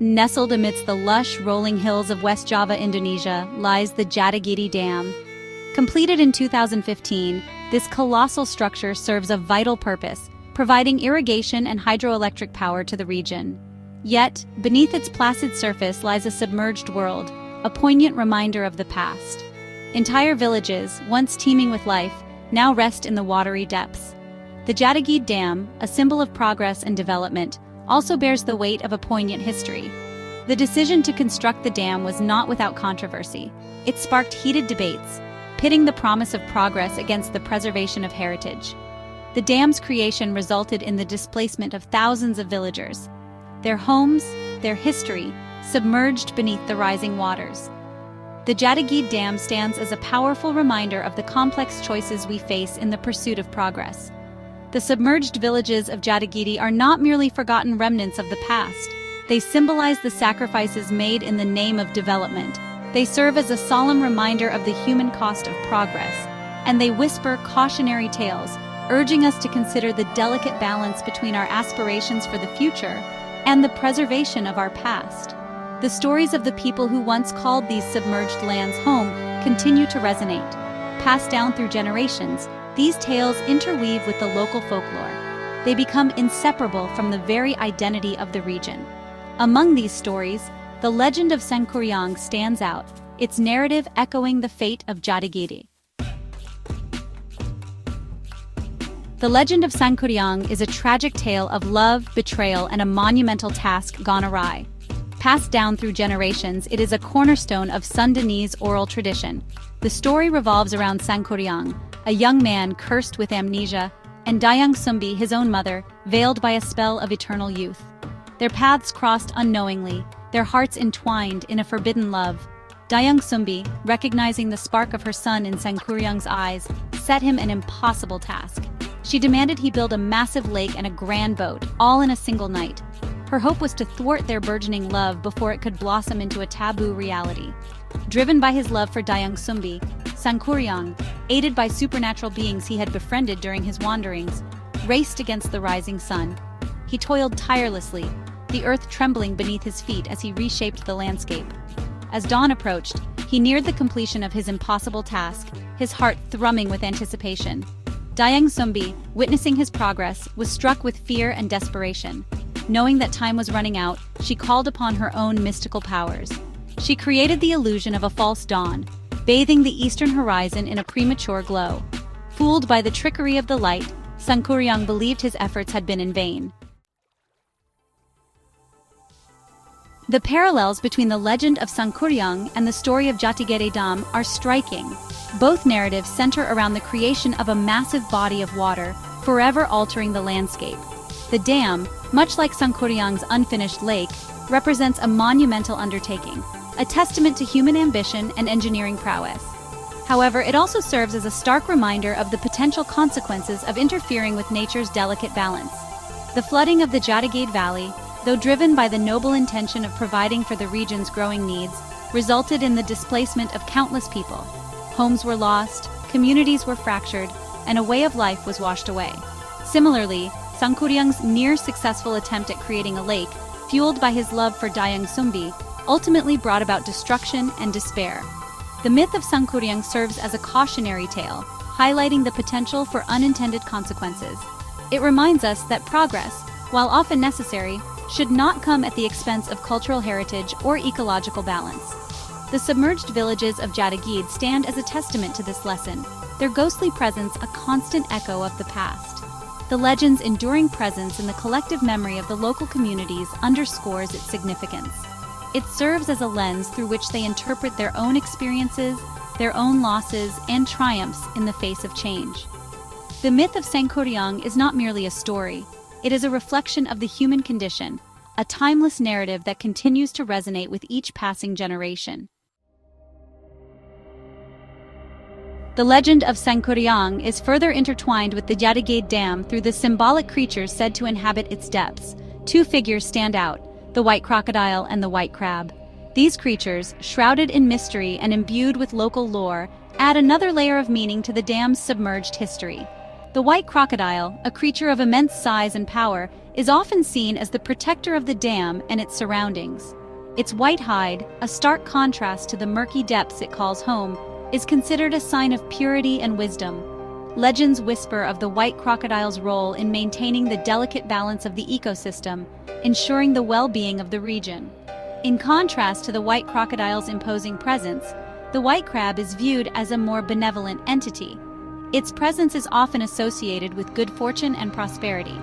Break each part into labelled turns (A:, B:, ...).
A: Nestled amidst the lush, rolling hills of West Java, Indonesia, lies the Jatigede Dam. Completed in 2015, this colossal structure serves a vital purpose, providing irrigation and hydroelectric power to the region. Yet, beneath its placid surface lies a submerged world, a poignant reminder of the past. Entire villages, once teeming with life, now rest in the watery depths. The Jatigede Dam, a symbol of progress and development, also bears the weight of a poignant history. The decision to construct the dam was not without controversy. It sparked heated debates, pitting the promise of progress against the preservation of heritage. The dam's creation resulted in the displacement of thousands of villagers, their homes, their history, submerged beneath the rising waters. The Jatigede Dam stands as a powerful reminder of the complex choices we face in the pursuit of progress. The submerged villages of Jatigede are not merely forgotten remnants of the past. They symbolize the sacrifices made in the name of development. They serve as a solemn reminder of the human cost of progress, and they whisper cautionary tales, urging us to consider the delicate balance between our aspirations for the future and the preservation of our past. The stories of the people who once called these submerged lands home continue to resonate. Passed down through generations, these tales interweave with the local folklore. They become inseparable from the very identity of the region. Among these stories, the Legend of Sangkuriang stands out, its narrative echoing the fate of Jatigede. The Legend of Sangkuriang is a tragic tale of love, betrayal, and a monumental task gone awry. Passed down through generations, it is a cornerstone of Sundanese oral tradition. The story revolves around Sangkuriang, a young man cursed with amnesia, and Dayang Sumbi, his own mother, veiled by a spell of eternal youth. Their paths crossed unknowingly, their hearts entwined in a forbidden love. Dayang Sumbi, recognizing the spark of her son in Sangkuriang's eyes, set him an impossible task. She demanded he build a massive lake and a grand boat, all in a single night. Her hope was to thwart their burgeoning love before it could blossom into a taboo reality. Driven by his love for Dayang Sumbi, Sangkuriang, aided by supernatural beings he had befriended during his wanderings, raced against the rising sun. He toiled tirelessly, the earth trembling beneath his feet as he reshaped the landscape. As dawn approached, he neared the completion of his impossible task, his heart thrumming with anticipation. Dayang Sumbi, witnessing his progress, was struck with fear and desperation. Knowing that time was running out, she called upon her own mystical powers. She created the illusion of a false dawn, bathing the eastern horizon in a premature glow. Fooled by the trickery of the light, Sangkuriang believed his efforts had been in vain. The parallels between the legend of Sangkuriang and the story of Jatigede Dam are striking. Both narratives center around the creation of a massive body of water, forever altering the landscape. The dam, much like Sangkuriang's unfinished lake, represents a monumental undertaking, a testament to human ambition and engineering prowess. However, it also serves as a stark reminder of the potential consequences of interfering with nature's delicate balance. The flooding of the Jatigede Valley, though driven by the noble intention of providing for the region's growing needs, resulted in the displacement of countless people. Homes were lost, communities were fractured, and a way of life was washed away. Similarly, Sangkuriang's near-successful attempt at creating a lake, fueled by his love for Dayang Sumbi, ultimately brought about destruction and despair. The myth of Sangkuriang serves as a cautionary tale, highlighting the potential for unintended consequences. It reminds us that progress, while often necessary, should not come at the expense of cultural heritage or ecological balance. The submerged villages of Jatigede stand as a testament to this lesson, their ghostly presence a constant echo of the past. The legend's enduring presence in the collective memory of the local communities underscores its significance. It serves as a lens through which they interpret their own experiences, their own losses, and triumphs in the face of change. The myth of Sangkuriang is not merely a story. It is a reflection of the human condition, a timeless narrative that continues to resonate with each passing generation. The legend of Sangkuriang is further intertwined with the Jatigede Dam through the symbolic creatures said to inhabit its depths. Two figures stand out, the white crocodile and the white crab. These creatures, shrouded in mystery and imbued with local lore, add another layer of meaning to the dam's submerged history. The white crocodile, a creature of immense size and power, is often seen as the protector of the dam and its surroundings. Its white hide, a stark contrast to the murky depths it calls home, is considered a sign of purity and wisdom. Legends whisper of the white crocodile's role in maintaining the delicate balance of the ecosystem, ensuring the well-being of the region. In contrast to the white crocodile's imposing presence, the white crab is viewed as a more benevolent entity. Its presence is often associated with good fortune and prosperity.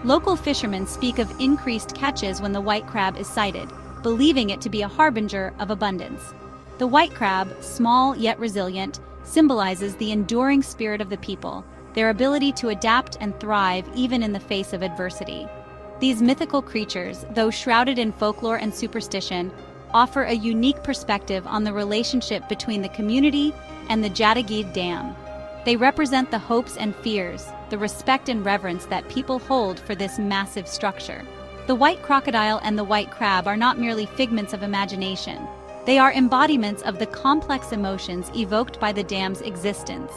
A: Local fishermen speak of increased catches when the white crab is sighted, believing it to be a harbinger of abundance. The white crab, small yet resilient, symbolizes the enduring spirit of the people, their ability to adapt and thrive even in the face of adversity. These mythical creatures, though shrouded in folklore and superstition, offer a unique perspective on the relationship between the community and the Jatigede Dam. They represent the hopes and fears, the respect and reverence that people hold for this massive structure. The white crocodile and the white crab are not merely figments of imagination. They are embodiments of the complex emotions evoked by the dam's existence.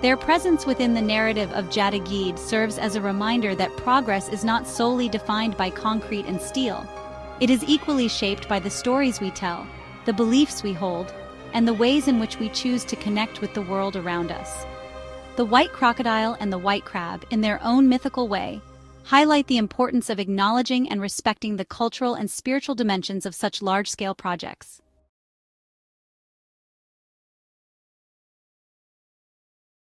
A: Their presence within the narrative of Jatigede serves as a reminder that progress is not solely defined by concrete and steel. It is equally shaped by the stories we tell, the beliefs we hold, and the ways in which we choose to connect with the world around us. The white crocodile and the white crab, in their own mythical way, highlight the importance of acknowledging and respecting the cultural and spiritual dimensions of such large-scale projects.